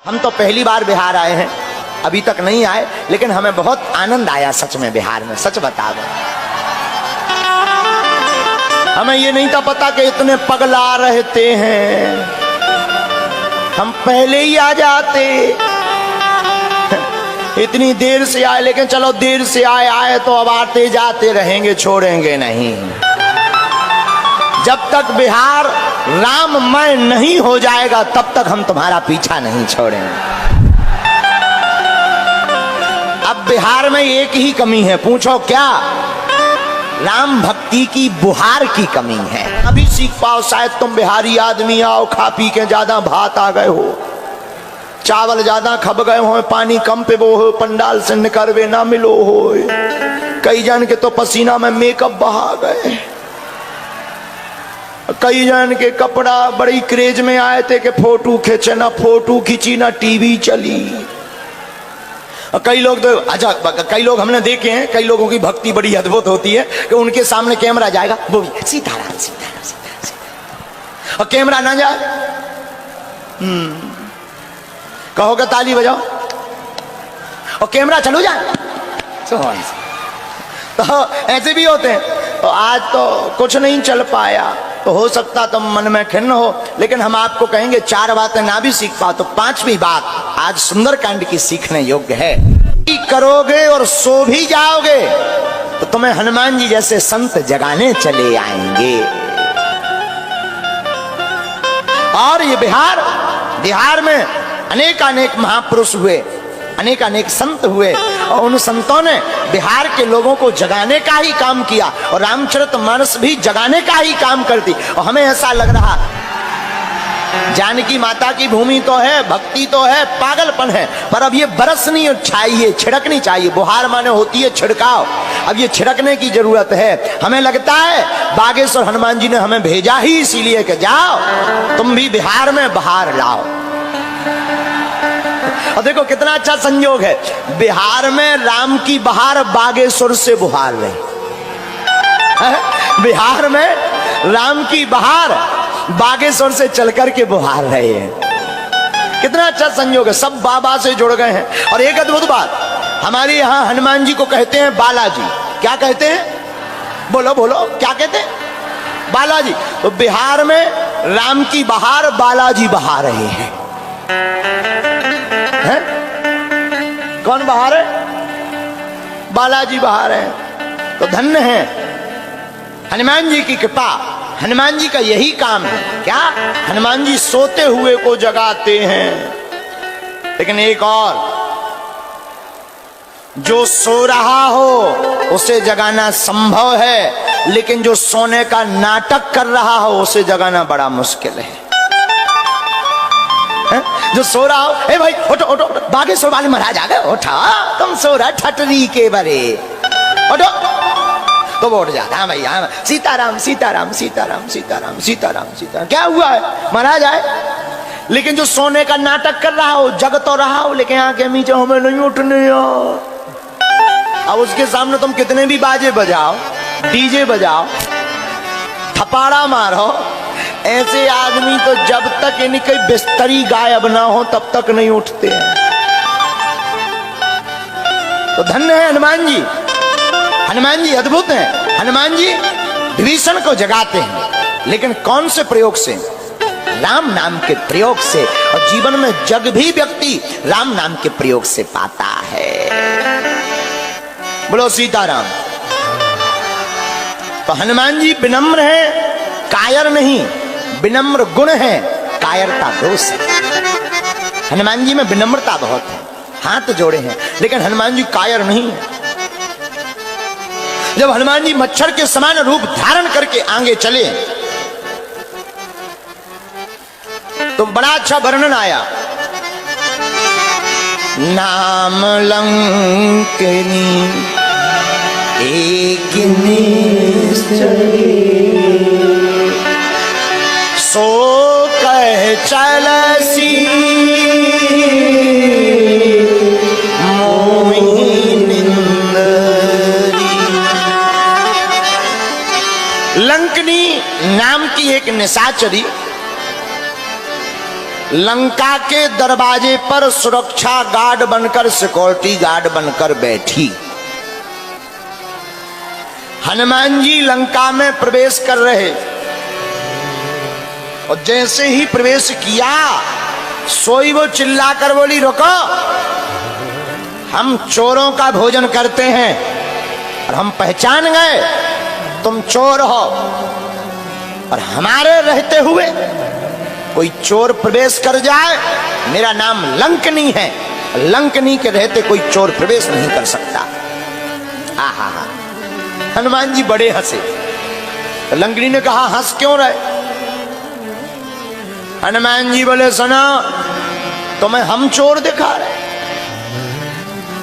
हम तो पहली बार बिहार आए हैं, अभी तक नहीं आए, लेकिन हमें बहुत आनंद आया सच में बिहार में। सच बता दो, हमें ये नहीं था पता कि इतने पगला रहते हैं, हम पहले ही आ जाते। इतनी देर से आए, लेकिन चलो देर से आए तो अब आते जाते रहेंगे, छोड़ेंगे नहीं। जब तक बिहार राममय नहीं हो जाएगा तब तक हम तुम्हारा पीछा नहीं छोड़ेंगे। अब बिहार में एक ही कमी है, पूछो क्या? राम भक्ति की बुहार की कमी है। अभी सीख पाओ, शायद तुम बिहारी आदमी आओ, खा पी के ज्यादा भात आ गए हो, चावल ज्यादा खब गए हो, पानी कम पे वो हो, पंडाल से निकलवे ना मिलो हो। कई जन के तो पसीना में मेकअप बहा गए, कई जन के कपड़ा बड़ी क्रेज में आए थे कि फोटो खींचे, ना फोटो खींची ना टीवी चली। कई लोग तो अच्छा, कई लोग हमने देखे हैं, कई लोगों की भक्ति बड़ी अद्भुत होती है कि उनके सामने कैमरा जाएगा, वो भी सीताराम सीताराम सीताराम, और कैमरा ना जाए कहोगे ताली बजाओ, और कैमरा चलो जाए। तो ऐसे भी होते हैं। तो आज तो कुछ नहीं चल पाया, तो हो सकता तुम मन में खिन्न हो, लेकिन हम आपको कहेंगे 4 बातें ना भी सीख पाओ तो 5वीं बात आज सुंदरकांड की सीखने योग्य है। करोगे और सो भी जाओगे तो तुम्हें हनुमान जी जैसे संत जगाने चले आएंगे। और ये बिहार में अनेक महापुरुष हुए, अनेक संत हुए, और उन संतों ने बिहार के लोगों को जगाने का ही काम किया, और रामचरितमानस भी जगाने का ही काम करती। और हमें ऐसा लग रहा जानकी माता की भूमि तो है, भक्ति तो है, पागलपन है, पर अब ये बरसनी चाहिए, छिड़कनी चाहिए। बुहार माने होती है छिड़काव, अब ये छिड़कने की जरूरत है। हमें लगता है बागेश्वर हनुमान जी ने हमें भेजा ही इसीलिए कि जाओ तुम भी बिहार में बहार लाओ। और देखो कितना अच्छा संयोग है, बिहार में राम की बहार बागेश्वर से बुहार रही, बिहार में राम की बहार बागेश्वर से चलकर के बुहार रहे हैं। कितना अच्छा संयोग है, सब बाबा से जुड़ गए हैं। और एक अद्भुत बात, हमारे यहाँ हनुमान जी को कहते हैं बालाजी। क्या कहते हैं? बोलो बोलो, क्या कहते हैं? बालाजी। तो बिहार में राम की बहार बालाजी बहा रहे हैं। है? कौन बहा रहे? बालाजी बहा रहे हैं। तो धन्य है हनुमान जी की कृपा। हनुमान जी का यही काम है। क्या? हनुमान जी सोते हुए को जगाते हैं। लेकिन एक और, जो सो रहा हो उसे जगाना संभव है, लेकिन जो सोने का नाटक कर रहा हो उसे जगाना बड़ा मुश्किल है। जो सो रहा हो, ए भाई उठो उठो, बागेश्वर वाले महाराज आ गए, उठा, तुम सो रहा ठटरी के बरे, उठो, तो वो उठ जाता। हाँ भैया, सीताराम सीताराम सीताराम सीताराम सीताराम सीताराम। क्या हुआ है? महाराज आए। लेकिन जो सोने का नाटक कर रहा हो, जग तो रहा हो, लेकिन आंखें मीचे, हमें नहीं उठने। अब उसके सामने तुम कितने भी बाजे बजाओ, डीजे बजाओ, थपाड़ा मारो, ऐसे आदमी तो जब तक इनकी बिस्तरी गायब ना हो तब तक नहीं उठते हैं। तो धन्य है हनुमान जी। हनुमान जी अद्भुत हैं। हनुमान जी विभीषण को जगाते हैं, लेकिन कौन से प्रयोग से? राम नाम के प्रयोग से। और जीवन में जग भी व्यक्ति राम नाम के प्रयोग से पाता है। बोलो सीताराम। तो हनुमान जी विनम्र हैं, कायर नहीं। विनम्र गुण है, कायरता दोष है। हनुमान जी में विनम्रता बहुत है, हाथ जोड़े हैं, लेकिन हनुमान जी कायर नहीं है। जब हनुमान जी मच्छर के समान रूप धारण करके आगे चले तो बड़ा अच्छा वर्णन आया। नाम लंकनी एक निश्चय, सो कह चलसी लंकनी नाम की एक निशाचरी लंका के दरवाजे पर सुरक्षा गार्ड बनकर, सिक्योरिटी गार्ड बनकर बैठी। हनुमान जी लंका में प्रवेश कर रहे और जैसे ही प्रवेश किया सोई वो चिल्लाकर बोली, रुको, हम चोरों का भोजन करते हैं और हम पहचान गए तुम चोर हो, और हमारे रहते हुए कोई चोर प्रवेश कर जाए, मेरा नाम लंकनी है, लंकनी के रहते कोई चोर प्रवेश नहीं कर सकता। आहा, हनुमान जी बड़े हंसे। तो लंकनी ने कहा, हंस क्यों रहे? हनुमान जी बोले, सुनो, तुम्हें हम चोर दिखा रहे?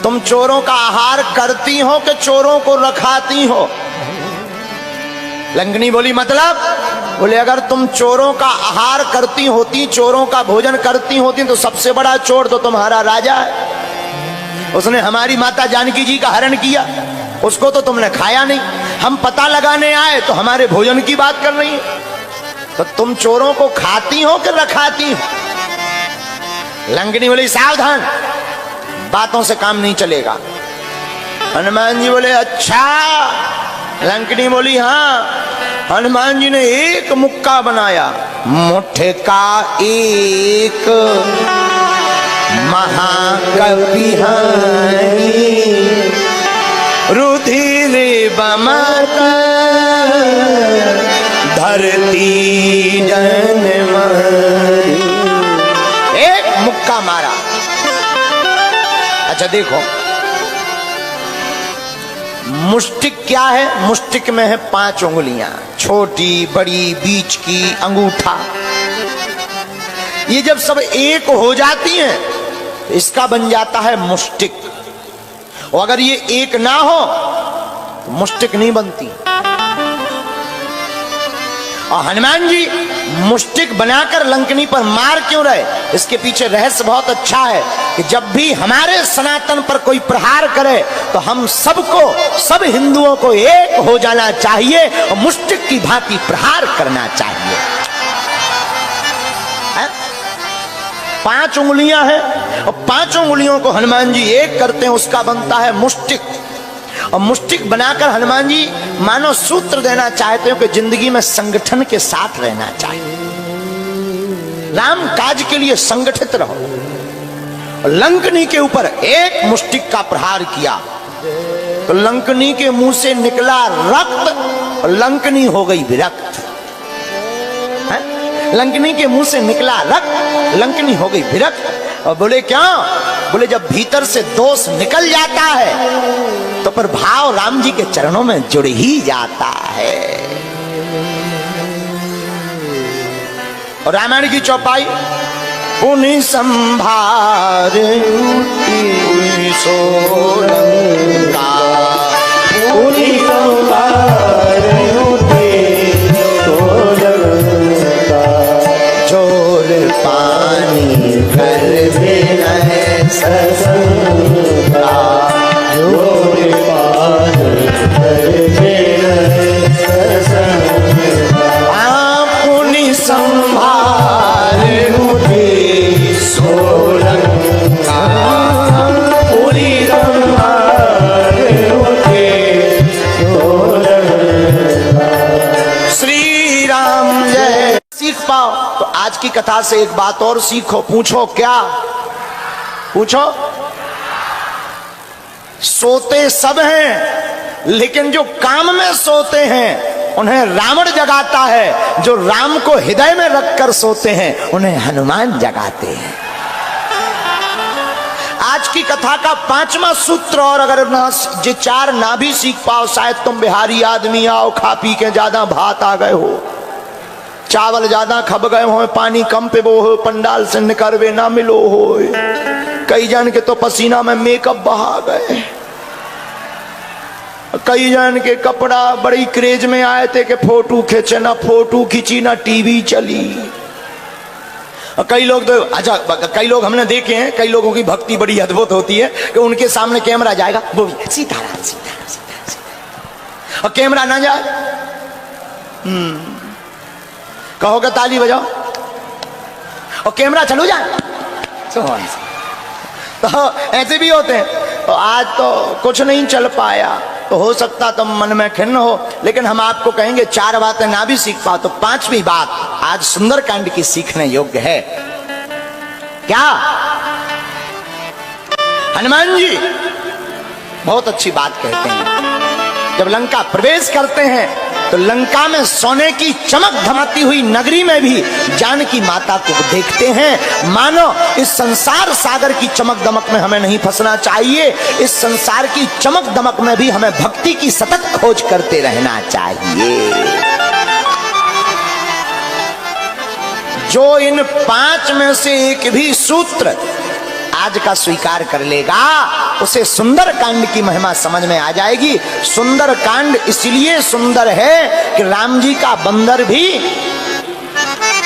तुम चोरों का आहार करती हो कि चोरों को रखाती हो? लंकनी बोली, मतलब? बोले, अगर तुम चोरों का आहार करती होती, चोरों का भोजन करती होती, तो सबसे बड़ा चोर तो तुम्हारा राजा है। उसने हमारी माता जानकी जी का हरण किया, उसको तो तुमने खाया नहीं। हम पता लगाने आए तो हमारे भोजन की बात कर रही है। तो तुम चोरों को खाती हो कि रखाती हो? लंकनी बोली, सावधान, बातों से काम नहीं चलेगा। हनुमान जी बोले, अच्छा। लंकनी बोली, हाँ। हनुमान जी ने एक मुक्का बनाया, मुट्ठे का एक महाकवि रुधिर बमक धरती जन मारी। एक मुक्का मारा। अच्छा देखो, मुष्टिक क्या है? मुष्टिक में है 5 उंगलियां, छोटी, बड़ी, बीच की, अंगूठा। ये जब सब एक हो जाती हैं तो इसका बन जाता है मुष्टिक। और अगर ये एक ना हो तो मुष्टिक नहीं बनती। और हनुमान जी मुष्टिक बनाकर लंकनी पर मार क्यों रहे? इसके पीछे रहस्य बहुत अच्छा है कि जब भी हमारे सनातन पर कोई प्रहार करे तो हम सबको, सब हिंदुओं को एक हो जाना चाहिए और मुष्टिक की भांति प्रहार करना चाहिए। 5 उंगलियां हैं और 5 उंगलियों को हनुमान जी एक करते हैं, उसका बनता है मुष्टिक। और मुष्टिक बनाकर हनुमान जी मानो सूत्र देना चाहते हो कि जिंदगी में संगठन के साथ रहना चाहिए, राम काज के लिए संगठित रहो। और लंकनी के ऊपर एक मुष्टिक का प्रहार किया तो लंकनी के मुंह से निकला रक्त और लंकनी हो गई विरक्त। लंकनी के मुंह से निकला रक्त, लंकनी हो गई विरक्त। और बोले, क्या? बोले, जब भीतर से दोष निकल जाता है तो पर भाव राम जी के चरणों में जुड़ ही जाता है। और रामायण की चौपाई, पुनि संभार सोलंका, पुनि संभार जोर पानी कर देना है ससंगा, जोर पानी कर देना है ससंगा। पुनि संभार मुझे सोलंका, पुनि संभार मुझे सोलंका। श्री राम जय। सीख पाओ तो आज की कथा से एक बात और सीखो। पूछो, क्या पूछो? सोते सब हैं लेकिन जो काम में सोते हैं उन्हें रावण जगाता है, जो राम को हृदय में रखकर सोते हैं उन्हें हनुमान जगाते हैं। आज की कथा का 5वां सूत्र, और अगर ये 4 ना भी सीख पाओ, शायद तुम बिहारी आदमी आओ, खा पी के ज्यादा भात आ गए हो, चावल ज्यादा खब गए हो, पानी कम पे वो हो, पंडाल से निकलवे ना मिलो हो, कई जन के तो पसीना में मेकअप बहा गए, कई जन के कपड़ा बड़ी क्रेज में आए थे कि फोटो खींचे, ना फोटो खींची ना टीवी चली। कई लोग तो, अच्छा, कई लोग हमने देखे हैं, कई लोगों की भक्ति बड़ी अद्भुत होती है कि उनके सामने कैमरा जाएगा, वो सीताराम सीताराम सीताराम, और कैमरा ना जाए कहोगे ताली बजाओ, और कैमरा चालू जाए तो ऐसे भी होते हैं। तो आज तो कुछ नहीं चल पाया, तो हो सकता तो मन में खिन्न हो, लेकिन हम आपको कहेंगे 4 बातें ना भी सीख पाओ तो 5वीं बात आज सुंदरकांड की सीखने योग्य है। क्या? हनुमान जी बहुत अच्छी बात कहते हैं। जब लंका प्रवेश करते हैं तो लंका में सोने की चमक धमाती हुई नगरी में भी जानकी माता को देखते हैं। मानो इस संसार सागर की चमक दमक में हमें नहीं फंसना चाहिए, इस संसार की चमक दमक में भी हमें भक्ति की सतत खोज करते रहना चाहिए। जो इन 5 में से एक भी सूत्र आज का स्वीकार कर लेगा उसे सुंदरकांड की महिमा समझ में आ जाएगी। सुंदरकांड इसलिए सुंदर है कि राम जी का बंदर भी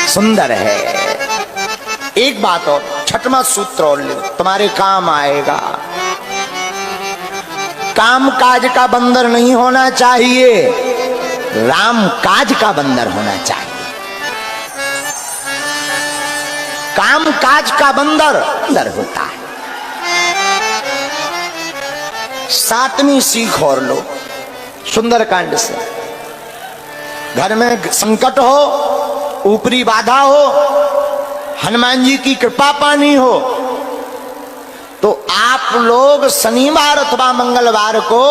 सुंदर है। एक बात और, 6वां सूत्र और ले, तुम्हारे काम आएगा। काम काज का बंदर नहीं होना चाहिए, राम काज का बंदर होना चाहिए। काम काज का बंदर होता है। 7वीं सीख और लो सुंदरकांड से। घर में संकट हो, ऊपरी बाधा हो, हनुमान जी की कृपा पानी हो तो आप लोग शनिवार अथवा मंगलवार को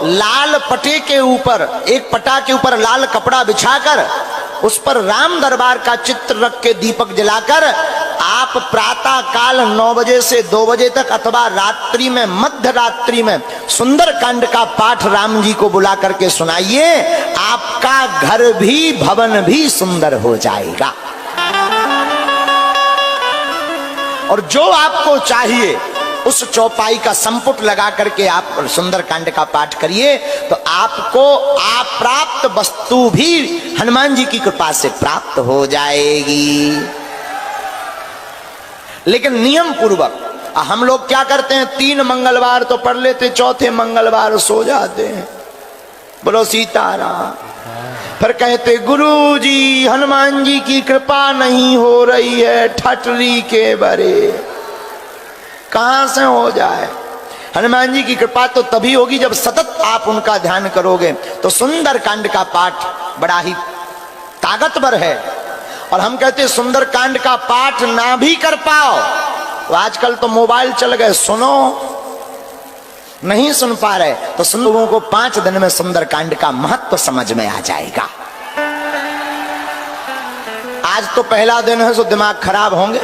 लाल पटे के ऊपर, एक पटा के ऊपर लाल कपड़ा बिछाकर उस पर राम दरबार का चित्र रख के दीपक जलाकर आप प्रातः काल 9 बजे से 2 बजे तक अथवा रात्रि में, मध्य रात्रि में सुंदरकांड का पाठ राम जी को बुला करके सुनाइए। आपका घर भी भवन भी सुंदर हो जाएगा। और जो आपको चाहिए उस चौपाई का संपुट लगा करके आप सुंदरकांड का पाठ करिए तो आपको अप्राप्त वस्तु भी हनुमान जी की कृपा से प्राप्त हो जाएगी। लेकिन नियम पूर्वक हम लोग क्या करते हैं, 3 मंगलवार तो पढ़ लेते, 4थे मंगलवार सो जाते हैं। बोलो सीताराम। फिर कहते गुरु जी हनुमान जी की कृपा नहीं हो रही है, ठटरी के बरे। कहां से हो जाए? हनुमान जी की कृपा तो तभी होगी जब सतत आप उनका ध्यान करोगे। तो सुंदरकांड का पाठ बड़ा ही ताकतवर है। और हम कहते सुंदरकांड का पाठ ना भी कर पाओ तो आजकल तो मोबाइल चल गए, सुनो, नहीं सुन पा रहे तो सुन, लोगों को 5 दिन में सुंदरकांड का महत्व समझ में आ जाएगा। आज तो पहला दिन है, सो दिमाग खराब होंगे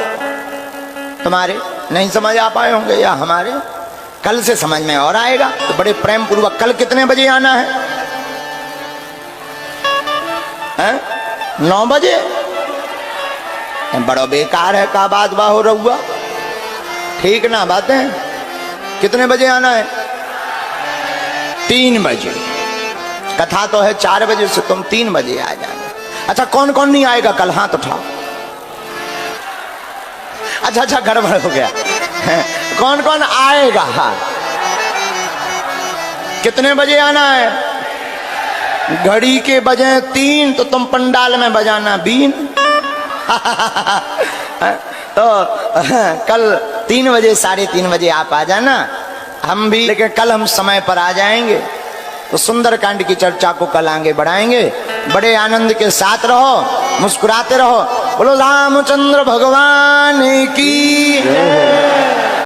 तुम्हारे, नहीं समझ आ पाए होंगे, या हमारे कल से समझ में और आएगा। तो बड़े प्रेम पूर्वक कल कितने बजे आना है? 9 बजे? बड़ा बेकार है का बात बाहो रहुआ, ठीक ना बातें। कितने बजे आना है? 3 बजे। कथा तो है 4 बजे से, तुम 3 बजे आ जाना। अच्छा कौन कौन नहीं आएगा कल? हाथ उठाओ। अच्छा गड़बड़ हो गया। कौन कौन आएगा? हाँ, कितने बजे आना है? घड़ी के बजे 3 तो तुम पंडाल में बजाना बीन। तो कल 3 बजे 3:30 बजे आप आ जाना, हम भी, लेकिन कल हम समय पर आ जाएंगे। तो सुंदरकांड की चर्चा को कल आगे बढ़ाएंगे। बड़े आनंद के साथ रहो, मुस्कुराते रहो। बोलो रामचंद्र भगवान की।